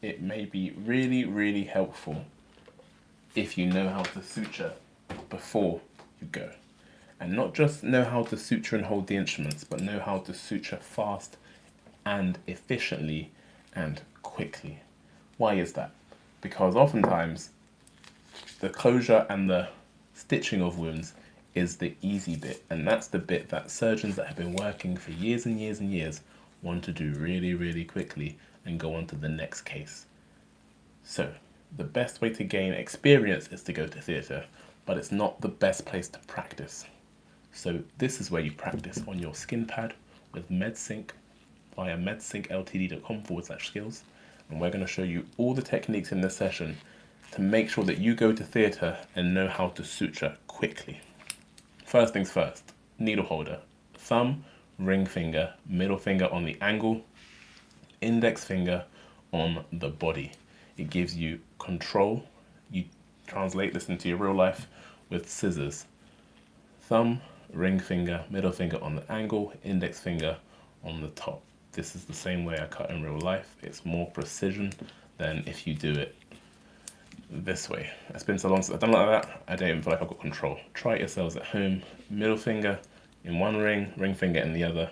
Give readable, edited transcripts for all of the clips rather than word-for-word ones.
it may be really, really helpful if you know how to suture before you go. And not just know how to suture and hold the instruments, but know how to suture fast and efficiently and quickly. Why is that? Because oftentimes the closure and the stitching of wounds is the easy bit, and that's the bit that surgeons that have been working for years and years and years want to do really, really quickly and go on to the next case. So the best way to gain experience is to go to theatre, but it's not the best place to practice. So this is where you practice on your skin pad with MedSync via medsyncltd.com/skills. And we're going to show you all the techniques in this session to make sure that you go to theatre and know how to suture quickly. First things first, needle holder. Thumb, ring finger, middle finger on the angle, index finger on the body. It gives you control. You translate this into your real life with scissors. Thumb, ring finger, middle finger on the angle, index finger on the top. This is the same way I cut in real life. It's more precision than if you do it this way. It's been so long since I've done it like that, I don't even feel like I've got control. Try it yourselves at home. Middle finger in one ring finger in the other.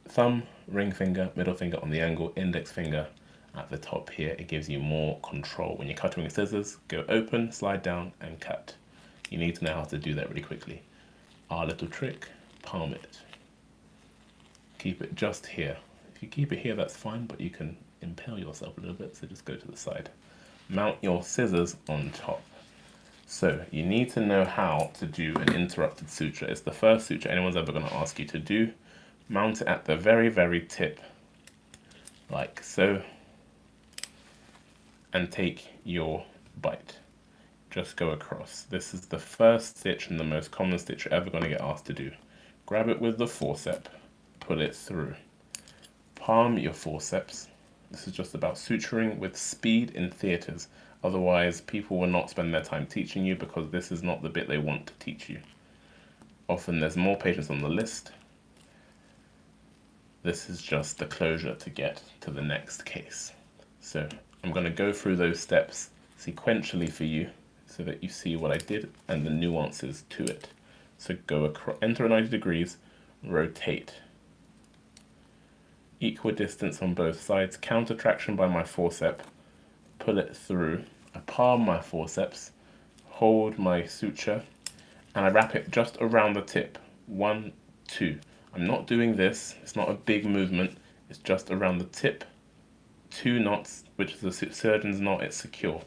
Thumb, ring finger, middle finger on the angle, index finger at the top here. It gives you more control. When you're cutting with scissors, go open, slide down and cut. You need to know how to do that really quickly. Our little trick, palm it. Keep it just here. If you keep it here, that's fine, but you can impale yourself a little bit, so just go to the side. Mount your scissors on top. So you need to know how to do an interrupted suture. It's the first suture anyone's ever going to ask you to do. Mount it at the very, very tip, like so, and take your bite. Just go across. This is the first stitch and the most common stitch you're ever going to get asked to do. Grab it with the forceps, pull it through. Palm your forceps. This is just about suturing with speed in theatres. Otherwise, people will not spend their time teaching you because this is not the bit they want to teach you. Often there's more patients on the list. This is just the closure to get to the next case. So I'm going to go through those steps sequentially for you so that you see what I did and the nuances to it. So go across, enter at 90 degrees, rotate. Equidistance on both sides, counter traction by my forceps, pull it through. I palm my forceps, hold my suture, and I wrap it just around the tip. 1, 2. I'm not doing this, it's not a big movement, it's just around the tip. 2 knots, which is the surgeon's knot, it's secure.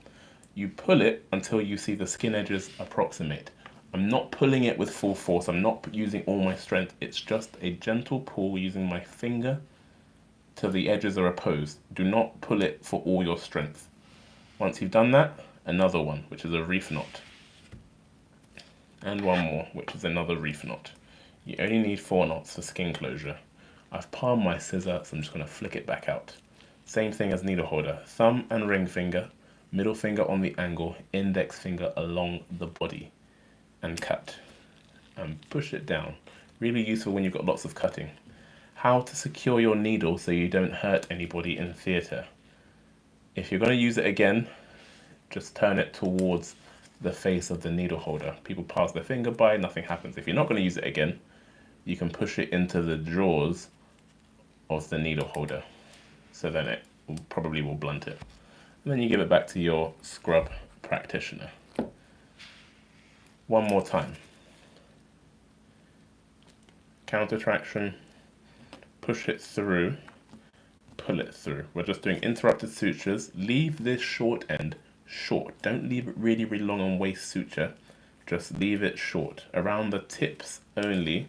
You pull it until you see the skin edges approximate. I'm not pulling it with full force, I'm not using all my strength, it's just a gentle pull using my finger till the edges are opposed. Do not pull it for all your strength. Once you've done that, another one, which is a reef knot. And one more, which is another reef knot. You only need 4 knots for skin closure. I've palmed my scissor, so I'm just going to flick it back out. Same thing as needle holder. Thumb and ring finger, middle finger on the angle, index finger along the body, and cut. And push it down. Really useful when you've got lots of cutting. How to secure your needle so you don't hurt anybody in theatre. If you're going to use it again, just turn it towards the face of the needle holder. People pass their finger by, nothing happens. If you're not going to use it again, you can push it into the drawers of the needle holder. So then it probably will blunt it. And then you give it back to your scrub practitioner. One more time. Counter traction, push it through, pull it through. We're just doing interrupted sutures. Leave this short end short. Don't leave it really, really long and waste suture. Just leave it short. Around the tips only,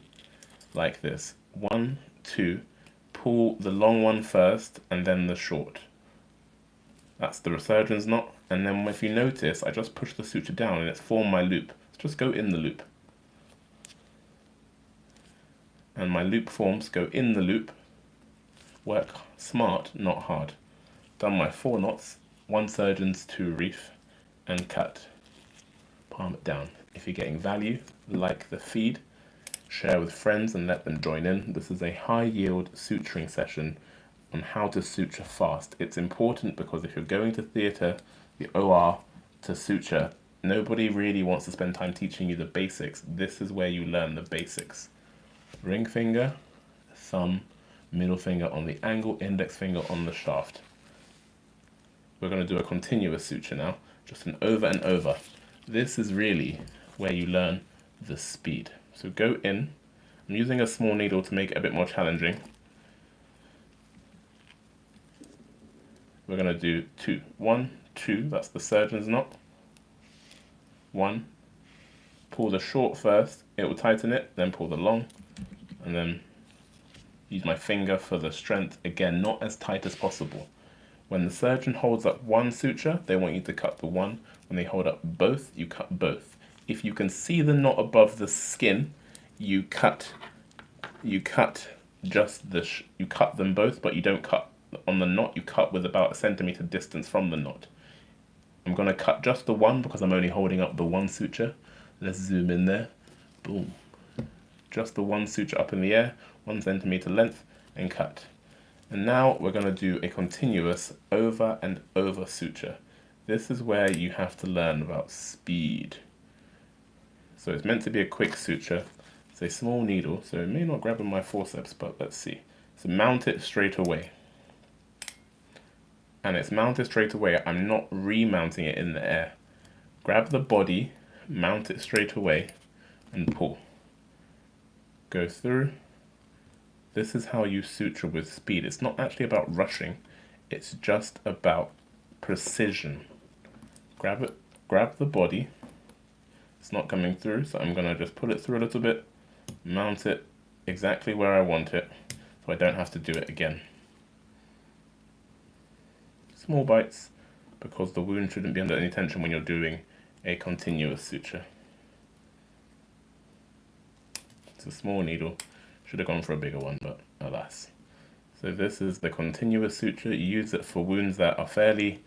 like this. 1, 2, pull the long one first and then the short. That's the surgeon's knot. And then if you notice, I just push the suture down and it's formed my loop. So just go in the loop. And my loop forms, go in the loop. Work smart, not hard. Done my 4 knots, 1 surgeon's, 2 reef, and cut. Palm it down. If you're getting value, like the feed, share with friends and let them join in. This is a high yield suturing session on how to suture fast. It's important because if you're going to theatre, the OR, to suture, nobody really wants to spend time teaching you the basics. This is where you learn the basics. Ring finger, thumb, middle finger on the angle, index finger on the shaft. We're going to do a continuous suture now, just an over and over. This is really where you learn the speed. So go in. I'm using a small needle to make it a bit more challenging. We're going to do 2. 1, 2, that's the surgeon's knot. 1. Pull the short first, it will tighten it, then pull the long, and then use my finger for the strength. Again, not as tight as possible. When the surgeon holds up one suture, they want you to cut the one. When they hold up both, you cut both. If you can see the knot above the skin, you cut just you cut them both, but you don't cut on the knot. You cut with about a centimeter distance from the knot. I'm going to cut just the one because I'm only holding up the one suture. Let's zoom in there. Boom. Just the one suture up in the air, 1 centimeter length, and cut. And now we're going to do a continuous over and over suture. This is where you have to learn about speed. So it's meant to be a quick suture. It's a small needle, so it may not grab on my forceps, but let's see. So mount it straight away. And it's mounted straight away. I'm not remounting it in the air. Grab the body, mount it straight away, and pull. Go through. This is how you suture with speed. It's not actually about rushing. It's just about precision. Grab it, grab the body. It's not coming through, so I'm gonna just pull it through a little bit, mount it exactly where I want it, so I don't have to do it again. Small bites, because the wound shouldn't be under any tension when you're doing a continuous suture. It's a small needle. Should have gone for a bigger one, but alas. So this is the continuous suture. You use it for wounds that are fairly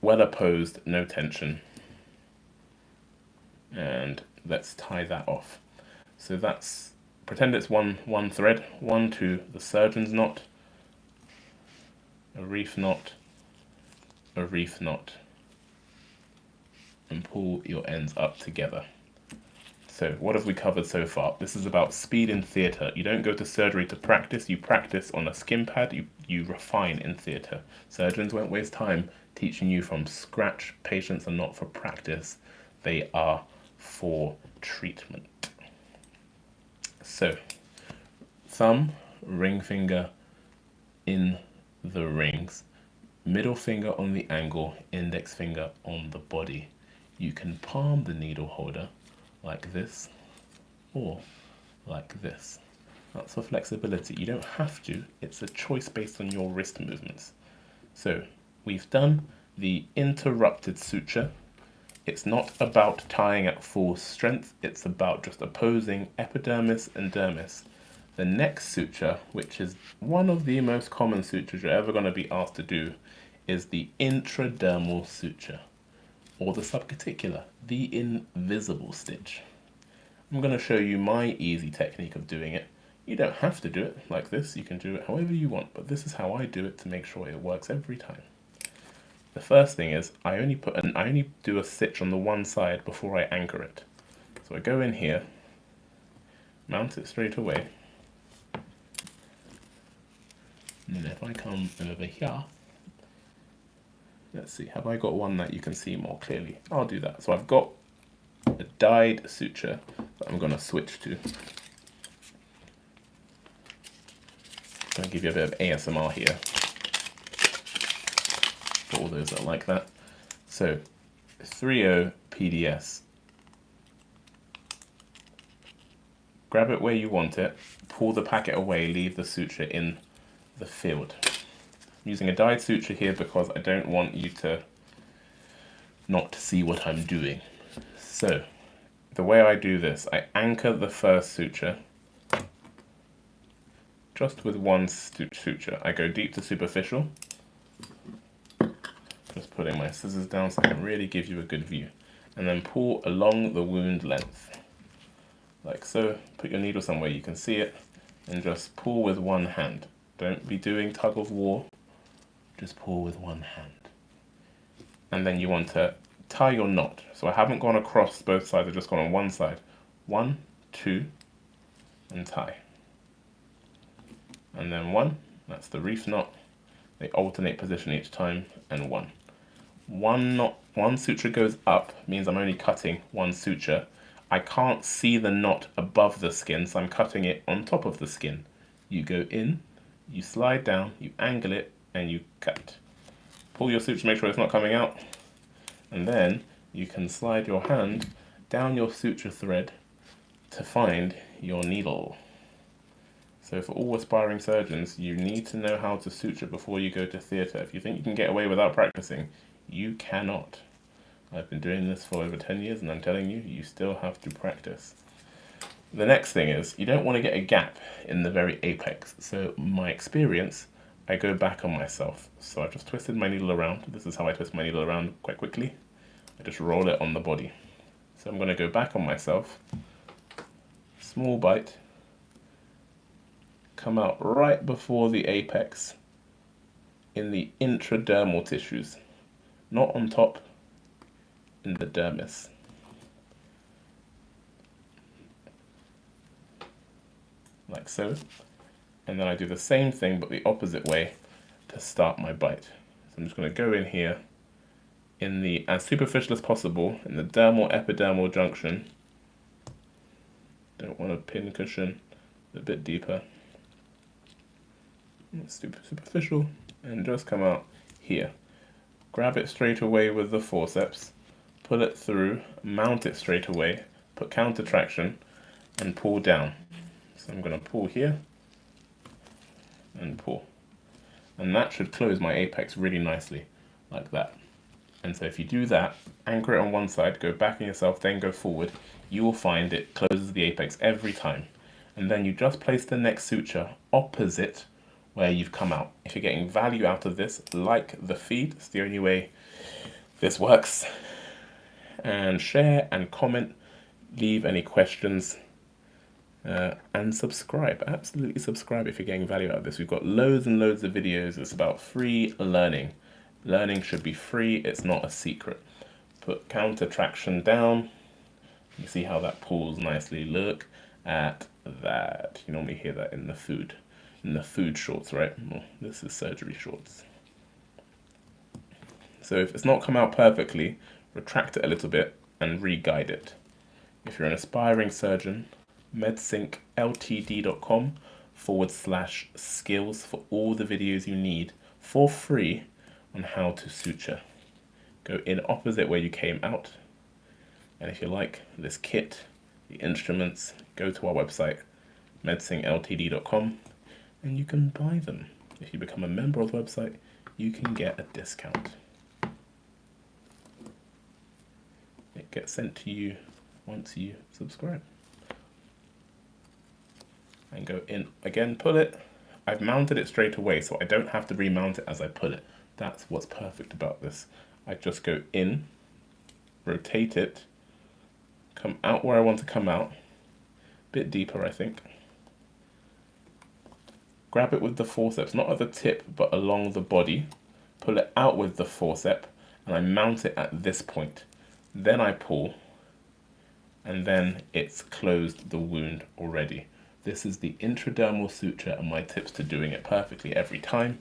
well opposed, no tension. And let's tie that off. So that's, pretend it's one thread, 1, 2, the surgeon's knot, a reef knot, a reef knot, and pull your ends up together. So what have we covered so far? This is about speed in theatre. You don't go to surgery to practice, you practice on a skin pad, you refine in theatre. Surgeons won't waste time teaching you from scratch. Patients are not for practice, they are for treatment. So, thumb, ring finger in the rings, middle finger on the angle, index finger on the body. You can palm the needle holder like this or like this. That's for flexibility. You don't have to, it's a choice based on your wrist movements. So we've done the interrupted suture. It's not about tying at full strength, it's about just opposing epidermis and dermis. The next suture, which is one of the most common sutures you're ever going to be asked to do, is the intradermal suture, or the subcuticular, the invisible stitch. I'm going to show you my easy technique of doing it. You don't have to do it like this, you can do it however you want, but this is how I do it to make sure it works every time. The first thing is, I only do a stitch on the one side before I anchor it. So I go in here, mount it straight away, and then if I come over here, let's see, have I got one that you can see more clearly? I'll do that. So I've got a dyed suture that I'm going to switch to. I'm going to give you a bit of ASMR here, for all those that like that. So 3/0 PDS. Grab it where you want it, pull the packet away, leave the suture in the field. I'm using a dyed suture here because I don't want you to not see what I'm doing. So the way I do this, I anchor the first suture just with one suture. I go deep to superficial. Just putting my scissors down so I can really give you a good view. And then pull along the wound length. Like so. Put your needle somewhere you can see it and just pull with one hand. Don't be doing tug of war. Just pull with one hand. And then you want to tie your knot. So I haven't gone across both sides, I've just gone on one side. 1, 2, and tie. And then 1, that's the reef knot. They alternate position each time, and 1. One suture goes up, means I'm only cutting one suture. I can't see the knot above the skin, so I'm cutting it on top of the skin. You go in, you slide down, you angle it, and you cut. Pull your suture, make sure it's not coming out, and then you can slide your hand down your suture thread to find your needle. So for all aspiring surgeons, you need to know how to suture before you go to theatre. If you think you can get away without practicing, you cannot. I've been doing this for over 10 years and I'm telling you, you still have to practice. The next thing is, you don't want to get a gap in the very apex. So my experience, I go back on myself. So I've just twisted my needle around. This is how I twist my needle around quite quickly. I just roll it on the body. So I'm going to go back on myself, small bite, come out right before the apex in the intradermal tissues, not on top, in the dermis. Like so. And then I do the same thing but the opposite way to start my bite. So I'm just going to go in here in the, as superficial as possible, in the dermal-epidermal junction. Don't want a pin cushion, a bit deeper. Superficial, and just come out here. Grab it straight away with the forceps, pull it through, mount it straight away, put counter traction, and pull down. So I'm going to pull here, and pull. And that should close my apex really nicely, like that. And so if you do that, anchor it on one side, go back on yourself, then go forward, you will find it closes the apex every time. And then you just place the next suture opposite where you've come out. If you're getting value out of this, like the feed, it's the only way this works. And share and comment, leave any questions, and subscribe. Absolutely subscribe if you're getting value out of this. We've got loads and loads of videos. It's about free learning. Learning should be free, it's not a secret. Put counter traction down. You see how that pulls nicely. Look at that. You normally hear that in the food shorts, right? Well, this is surgery shorts. So if it's not come out perfectly, retract it a little bit and re-guide it. If you're an aspiring surgeon, medsyncltd.com/skills for all the videos you need for free on how to suture. Go in opposite where you came out. And if you like this kit, the instruments, go to our website, medsyncltd.com, and you can buy them. If you become a member of the website, you can get a discount. It gets sent to you once you subscribe. And go in again, pull it. I've mounted it straight away, so I don't have to remount it as I pull it. That's what's perfect about this. I just go in, rotate it, come out where I want to come out, bit deeper I think. Grab it with the forceps, not at the tip, but along the body. Pull it out with the forceps, and I mount it at this point. Then I pull, and then it's closed the wound already. This is the intradermal suture and my tips to doing it perfectly every time.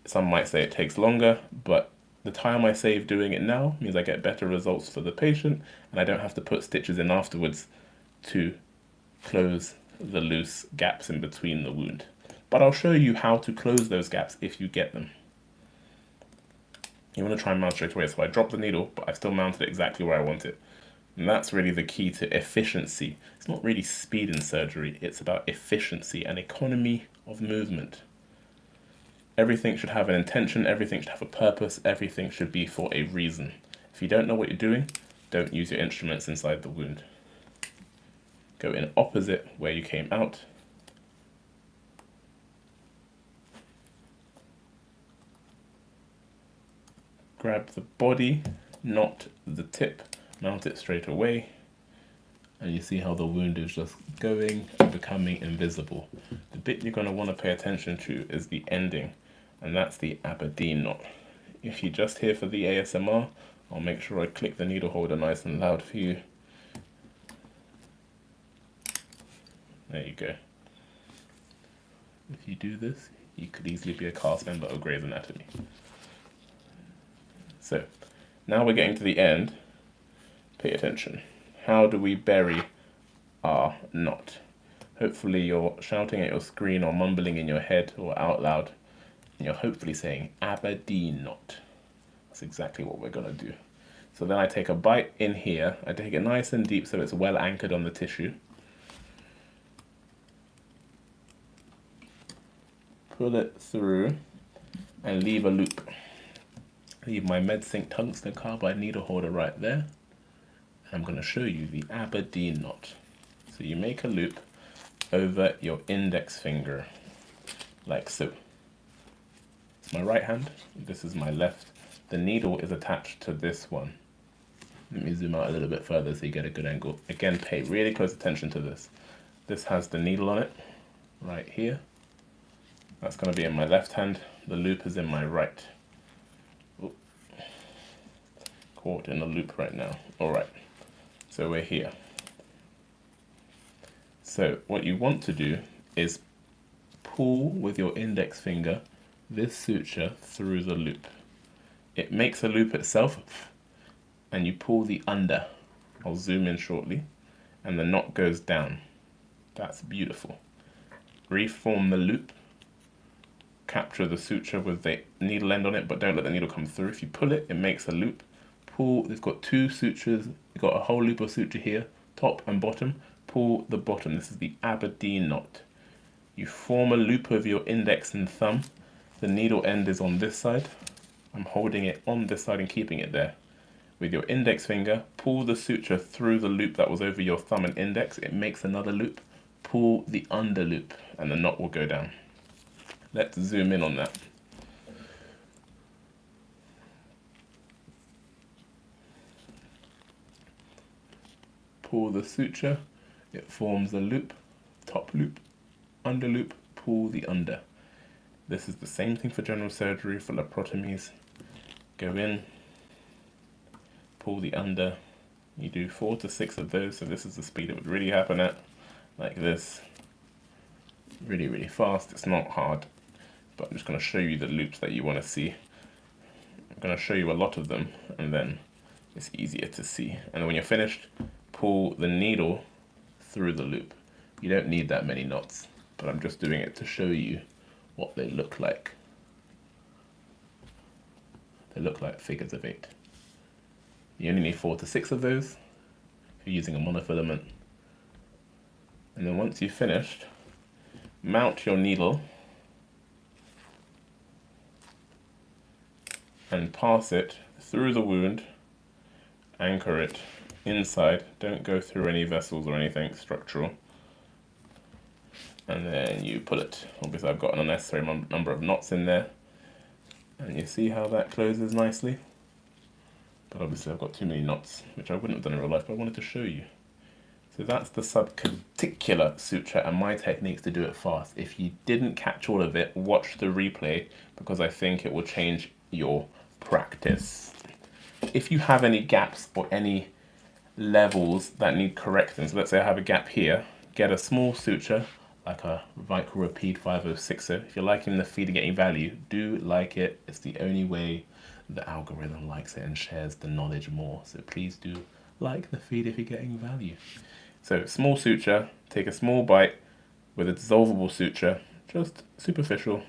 Some might say it takes longer, but the time I save doing it now means I get better results for the patient, and I don't have to put stitches in afterwards to close the loose gaps in between the wound. But I'll show you how to close those gaps if you get them. You want to try and mount straight away, so I drop the needle, but I've still mounted it exactly where I want it. And that's really the key to efficiency. It's not really speed in surgery, it's about efficiency and economy of movement. Everything should have an intention, everything should have a purpose, everything should be for a reason. If you don't know what you're doing, don't use your instruments inside the wound. Go in opposite where you came out. Grab the body, not the tip, mount it straight away, and you see how the wound is just going and becoming invisible. The bit you're going to want to pay attention to is the ending, and that's the Aberdeen knot. If you're just here for the ASMR, I'll make sure I click the needle holder nice and loud for you. There you go. If you do this, you could easily be a cast member of Grey's Anatomy. So, now we're getting to the end. Pay attention. How do we bury our knot? Hopefully you're shouting at your screen or mumbling in your head or out loud, and you're hopefully saying Aberdeen knot. That's exactly what we're going to do. So then I take a bite in here. I take it nice and deep so it's well anchored on the tissue. Pull it through and leave a loop. Leave my MedSync tungsten carbide needle holder right there. I'm going to show you the Aberdeen knot. So you make a loop over your index finger, like so. It's my right hand, this is my left. The needle is attached to this one. Let me zoom out a little bit further so you get a good angle. Again, pay really close attention to this. This has the needle on it, right here. That's going to be in my left hand. The loop is in my right. Ooh. Caught in a loop right now. Alright, so we're here. So what you want to do is pull with your index finger this suture through the loop. It makes a loop itself, and you pull the under. I'll zoom in shortly, and the knot goes down. That's beautiful. Reform the loop. Capture the suture with the needle end on it, but don't let the needle come through. If you pull it, it makes a loop. Pull, it's got two sutures. You've got a whole loop of suture here, top and bottom. Pull the bottom. This is the Aberdeen knot. You form a loop of your index and thumb. The needle end is on this side. I'm holding it on this side and keeping it there. With your index finger, pull the suture through the loop that was over your thumb and index. It makes another loop. Pull the under loop and the knot will go down. Let's zoom in on that. Pull the suture, it forms a loop, top loop, under loop, pull the under. This is the same thing for general surgery, for laparotomies. Go in, pull the under. You do 4 to 6 of those, so this is the speed it would really happen at, like this. Really, really fast. It's not hard, but I'm just going to show you the loops that you want to see. I'm going to show you a lot of them, and then it's easier to see. And then when you're finished, pull the needle through the loop. You don't need that many knots, but I'm just doing it to show you what they look like. They look like figures of 8. You only need 4 to 6 of those if you're using a monofilament. And then once you've finished, mount your needle and pass it through the wound, anchor it inside, don't go through any vessels or anything structural, and then you pull it. Obviously I've got an unnecessary number of knots in there, and you see how that closes nicely, but obviously I've got too many knots, which I wouldn't have done in real life, but I wanted to show you. So that's the subcuticular suture and my techniques to do it fast. If you didn't catch all of it, watch the replay, because I think it will change your practice. If you have any gaps or any levels that need correcting, so let's say I have a gap here, get a small suture like a Microsurgery 5060. If you're liking the feed and getting value, do like it. It's the only way the algorithm likes it and shares the knowledge more. So please do like the feed if you're getting value. So small suture, take a small bite with a dissolvable suture, just superficial,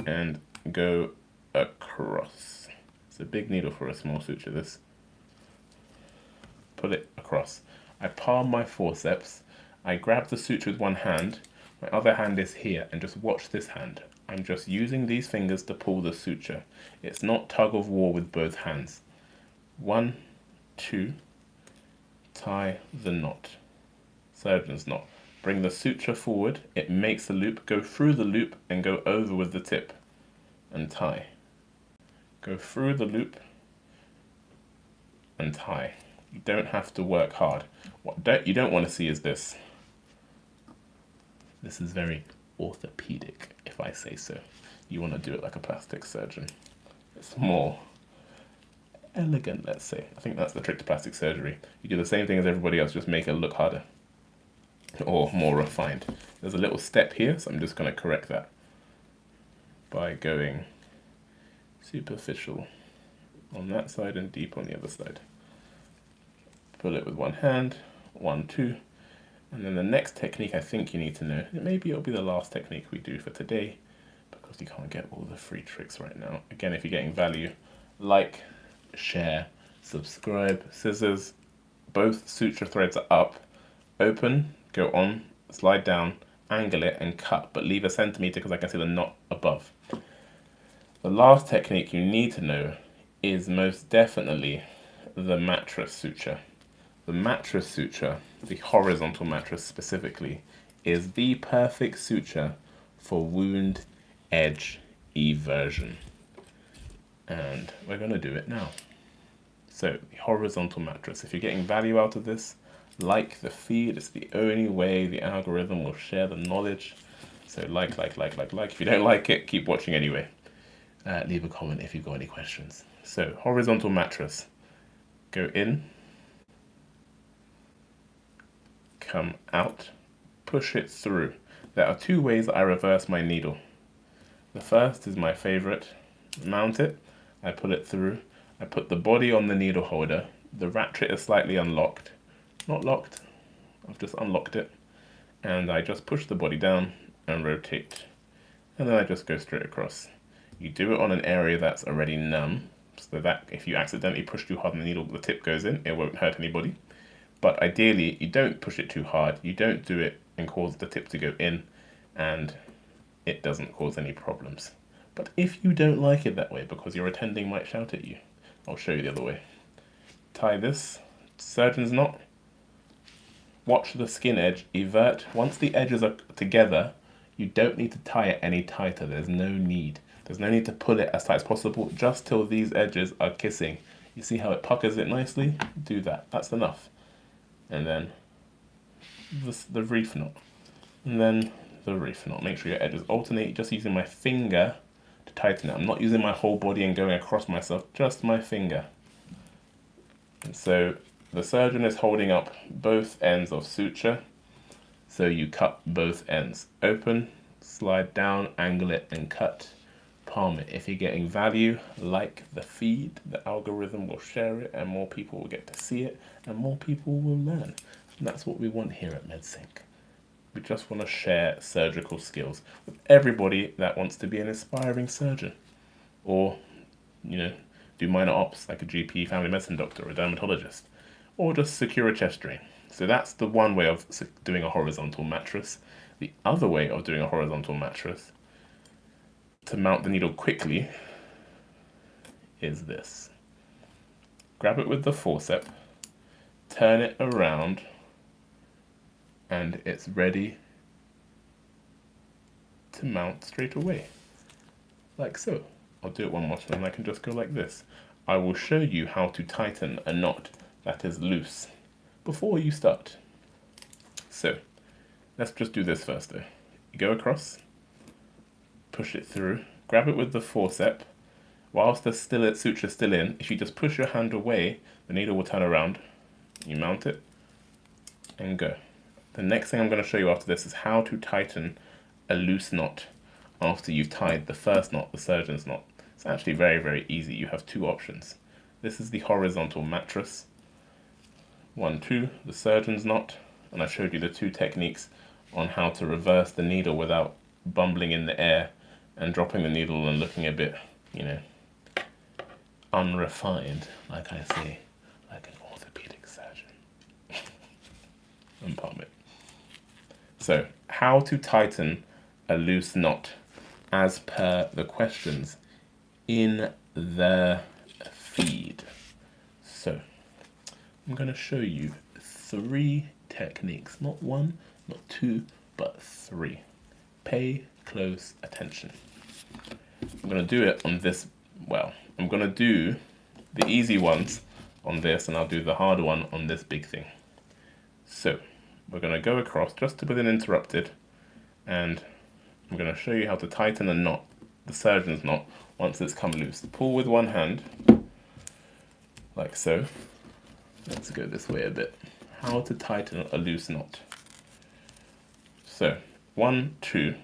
and go across. It's a big needle for a small suture, this. Put it across. I palm my forceps, I grab the suture with one hand, my other hand is here, and just watch this hand. I'm just using these fingers to pull the suture. It's not tug of war with both hands. 1, 2, tie the knot. Surgeon's knot. Bring the suture forward, it makes a loop, go through the loop and go over with the tip and tie. Go through the loop and tie. You don't have to work hard. What you don't want to see is this. This is very orthopedic, if I say so. You want to do it like a plastic surgeon. It's more elegant, let's say. I think that's the trick to plastic surgery. You do the same thing as everybody else, just make it look harder or more refined. There's a little step here, so I'm just going to correct that by going superficial on that side and deep on the other side. Pull it with one hand, 1, 2, and then the next technique I think you need to know, maybe it'll be the last technique we do for today, because you can't get all the free tricks right now. Again, if you're getting value, like, share, subscribe. Scissors, both suture threads are up, open, go on, slide down, angle it and cut, but leave a centimeter because I can see the knot above. The last technique you need to know is most definitely the mattress suture. The mattress suture, the horizontal mattress specifically, is the perfect suture for wound edge eversion. And we're going to do it now. So, the horizontal mattress. If you're getting value out of this, like the feed. It's the only way the algorithm will share the knowledge. So like. If you don't like it, keep watching anyway. Leave a comment if you've got any questions. So, horizontal mattress. Go in. Come out. Push it through. There are two ways I reverse my needle. The first is my favorite. Mount it. I pull it through. I put the body on the needle holder. The ratchet is slightly unlocked. Not locked. I've just unlocked it. And I just push the body down and rotate. And then I just go straight across. You do it on an area that's already numb, so that if you accidentally push too hard and the needle, the tip goes in, it won't hurt anybody. But ideally, you don't push it too hard. You don't do it and cause the tip to go in, and it doesn't cause any problems. But if you don't like it that way, because your attending might shout at you, I'll show you the other way. Tie this, surgeon's knot. Watch the skin edge evert. Once the edges are together, you don't need to tie it any tighter. There's no need. There's no need to pull it as tight as possible, just till these edges are kissing. You see how it puckers it nicely? Do that. That's enough. And then the reef knot. And then the reef knot. Make sure your edges alternate. Just using my finger to tighten it. I'm not using my whole body and going across myself, just my finger. And so the surgeon is holding up both ends of suture, so you cut both ends. Open, slide down, angle it, and cut. Palm it. If you're getting value, like the feed, the algorithm will share it, and more people will get to see it, and more people will learn. And that's what we want here at MedSync. We just want to share surgical skills with everybody that wants to be an aspiring surgeon, or, do minor ops like a GP, family medicine doctor, or a dermatologist, or just secure a chest drain. So that's the one way of doing a horizontal mattress. The other way of doing a horizontal mattress to mount the needle quickly is this. Grab it with the forceps, turn it around, and it's ready to mount straight away, like so. I'll do it one more time. I can just go like this. I will show you how to tighten a knot that is loose before you start. So let's just do this first though. You go across, push it through, grab it with the forceps. Whilst the suture is still in, if you just push your hand away, the needle will turn around. You mount it and go. The next thing I'm going to show you after this is how to tighten a loose knot after you've tied the first knot, the surgeon's knot. It's actually very, very easy. You have two options. This is the horizontal mattress. 1, 2, the surgeon's knot. And I showed you the two techniques on how to reverse the needle without bumbling in the air and dropping the needle and looking a bit, unrefined, like I say, like an orthopedic surgeon. And palm it. So, how to tighten a loose knot as per the questions in the feed. So, I'm going to show you 3 techniques, not 1, not 2, but 3. Pay close attention. I'm going to do it on this, I'm going to do the easy ones on this, and I'll do the harder one on this big thing. So, we're going to go across just to within interrupted, and I'm going to show you how to tighten a knot, the surgeon's knot, once it's come loose. Pull with one hand, like so. Let's go this way a bit. How to tighten a loose knot. So, 1, 2,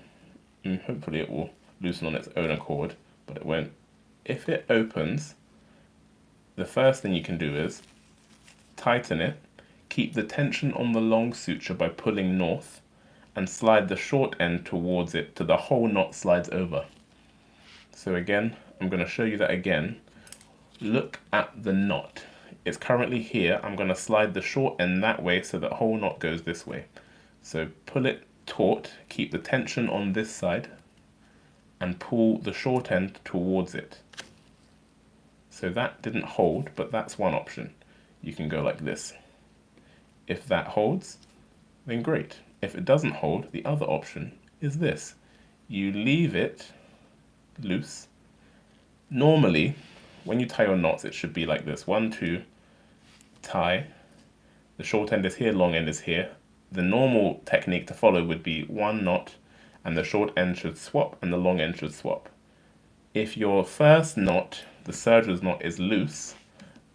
and hopefully it will loosen on its own accord, but it won't. If it opens, the first thing you can do is tighten it, keep the tension on the long suture by pulling north, and slide the short end towards it till the whole knot slides over. So again, I'm going to show you that again. Look at the knot. It's currently here. I'm going to slide the short end that way so the whole knot goes this way. So pull it taut, keep the tension on this side, and pull the short end towards it. So that didn't hold, but that's one option. You can go like this. If that holds, then great. If it doesn't hold, the other option is this. You leave it loose. Normally, when you tie your knots, it should be like this. 1, 2, tie. The short end is here, long end is here. The normal technique to follow would be 1 knot, and the short end should swap, and the long end should swap. If your first knot, the surgeon's knot, is loose,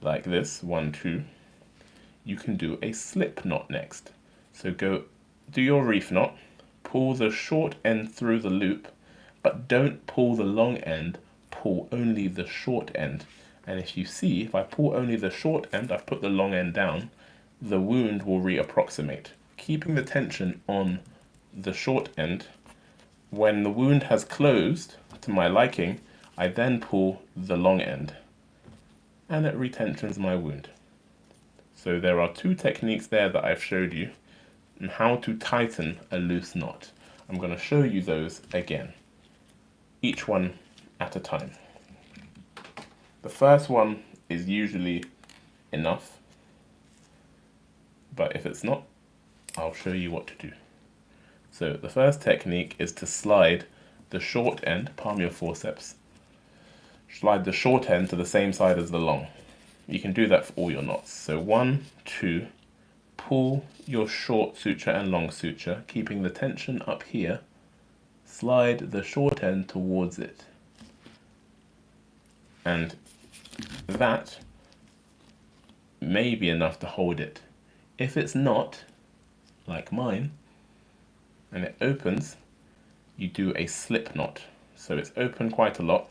like this, 1, 2, you can do a slip knot next. So go do your reef knot, pull the short end through the loop, but don't pull the long end, pull only the short end. And if you see, if I pull only the short end, I've put the long end down, the wound will reapproximate. Keeping the tension on the short end, when the wound has closed to my liking, I then pull the long end, and it retensions my wound. So there are 2 techniques there that I've showed you on how to tighten a loose knot. I'm going to show you those again, each one at a time. The first one is usually enough, but if it's not, I'll show you what to do. So the first technique is to slide the short end, palm your forceps, slide the short end to the same side as the long. You can do that for all your knots. So 1, 2, pull your short suture and long suture, keeping the tension up here, slide the short end towards it. And that may be enough to hold it. If it's not, like mine, and it opens, you do a slip knot. So it's open quite a lot.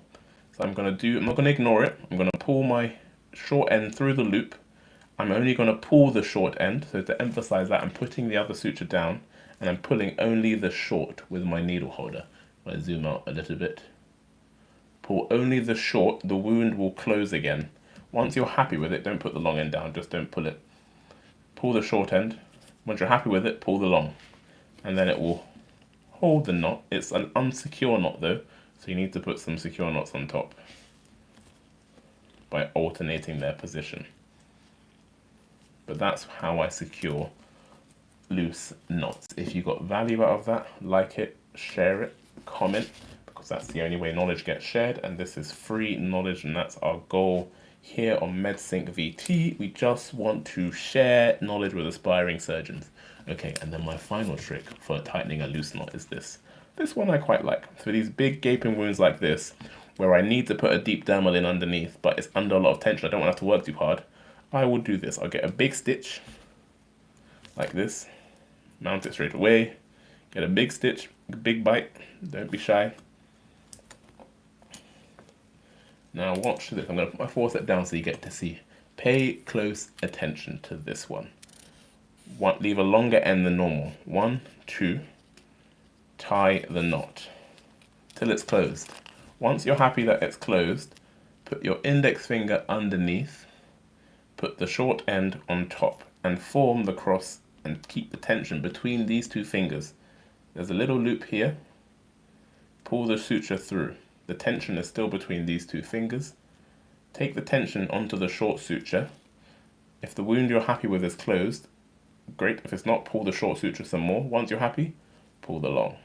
So I'm not going to ignore it. I'm going to pull my short end through the loop. I'm only going to pull the short end. So to emphasize that, I'm putting the other suture down, and I'm pulling only the short with my needle holder. If I zoom out a little bit. Pull only the short, the wound will close again. Once you're happy with it, don't put the long end down, just don't pull it. Pull the short end. Once you're happy with it, pull the long. And then it will hold the knot. It's an unsecure knot though, so you need to put some secure knots on top by alternating their position. But that's how I secure loose knots. If you got value out of that, like it, share it, comment, because that's the only way knowledge gets shared, and this is free knowledge, and that's our goal here on MedSync VT. We just want to share knowledge with aspiring surgeons. Okay, and then my final trick for tightening a loose knot is this. This one I quite like. For these big gaping wounds like this, where I need to put a deep dermal in underneath, but it's under a lot of tension, I don't want to have to work too hard, I will do this. I'll get a big stitch, like this, mount it straight away, get a big stitch, big bite, don't be shy. Now watch this, I'm going to put my forceps down so you get to see. Pay close attention to this one. Leave a longer end than normal. 1, 2, tie the knot till it's closed. Once you're happy that it's closed, put your index finger underneath, put the short end on top, and form the cross and keep the tension between these 2 fingers. There's a little loop here. Pull the suture through. The tension is still between these 2 fingers. Take the tension onto the short suture. If the wound you're happy with is closed, great. If it's not, pull the short suture some more. Once you're happy, pull the long.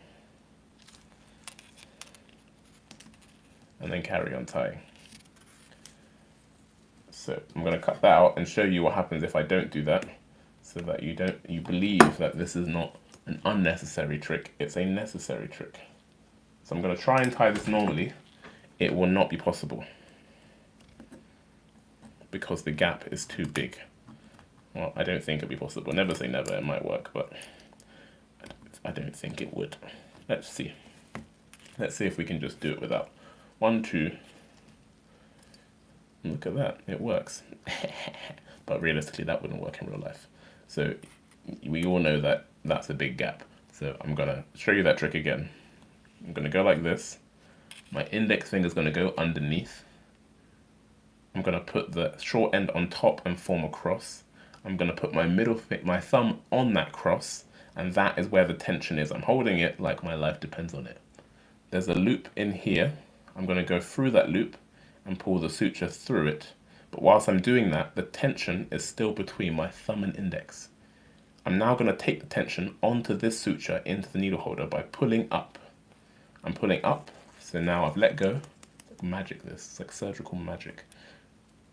And then carry on tying. So I'm going to cut that out and show you what happens if I don't do that, so that you believe that this is not an unnecessary trick, it's a necessary trick. So I'm going to try and tie this normally. It will not be possible because the gap is too big. Well, I don't think it'll be possible. Never say never, it might work, but I don't think it would. Let's see. Let's see if we can just do it without. 1, 2. Look at that, it works. But realistically, that wouldn't work in real life. So we all know that that's a big gap. So I'm gonna show you that trick again. I'm gonna go like this. My index finger is gonna go underneath. I'm gonna put the short end on top and form a cross. I'm gonna put my thumb on that cross, and that is where the tension is. I'm holding it like my life depends on it. There's a loop in here. I'm gonna go through that loop and pull the suture through it. But whilst I'm doing that, the tension is still between my thumb and index. I'm now going to take the tension onto this suture into the needle holder by pulling up. I'm pulling up, so now I've let go. It's like magic this, it's like surgical magic.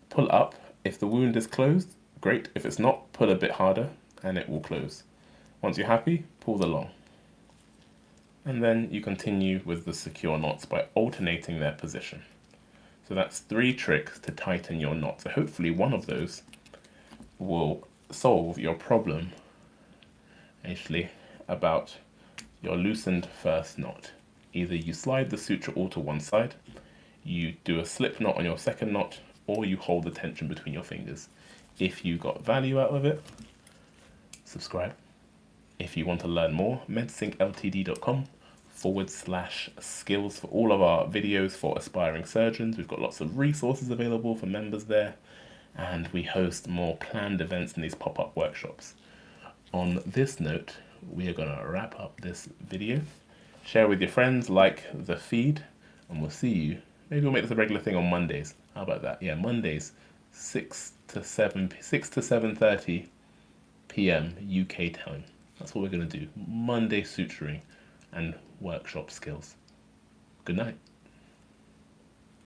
Pull up, if the wound is closed, great. If it's not, pull a bit harder and it will close. Once you're happy, pull the long. And then you continue with the secure knots by alternating their position. So that's 3 tricks to tighten your knot. So hopefully one of those will solve your problem actually about your loosened first knot. Either you slide the suture all to one side, you do a slip knot on your second knot, or you hold the tension between your fingers. If you got value out of it, subscribe. If you want to learn more, medsyncltd.com/skills for all of our videos for aspiring surgeons. We've got lots of resources available for members there, and we host more planned events in these pop-up workshops. On this note, we are going to wrap up this video. Share with your friends, like the feed, and we'll see you. Maybe we'll make this a regular thing on Mondays. How about that? Yeah, Mondays, 6 to 7:30 p.m. UK time. That's what we're going to do. Monday suturing and workshop skills. Good night.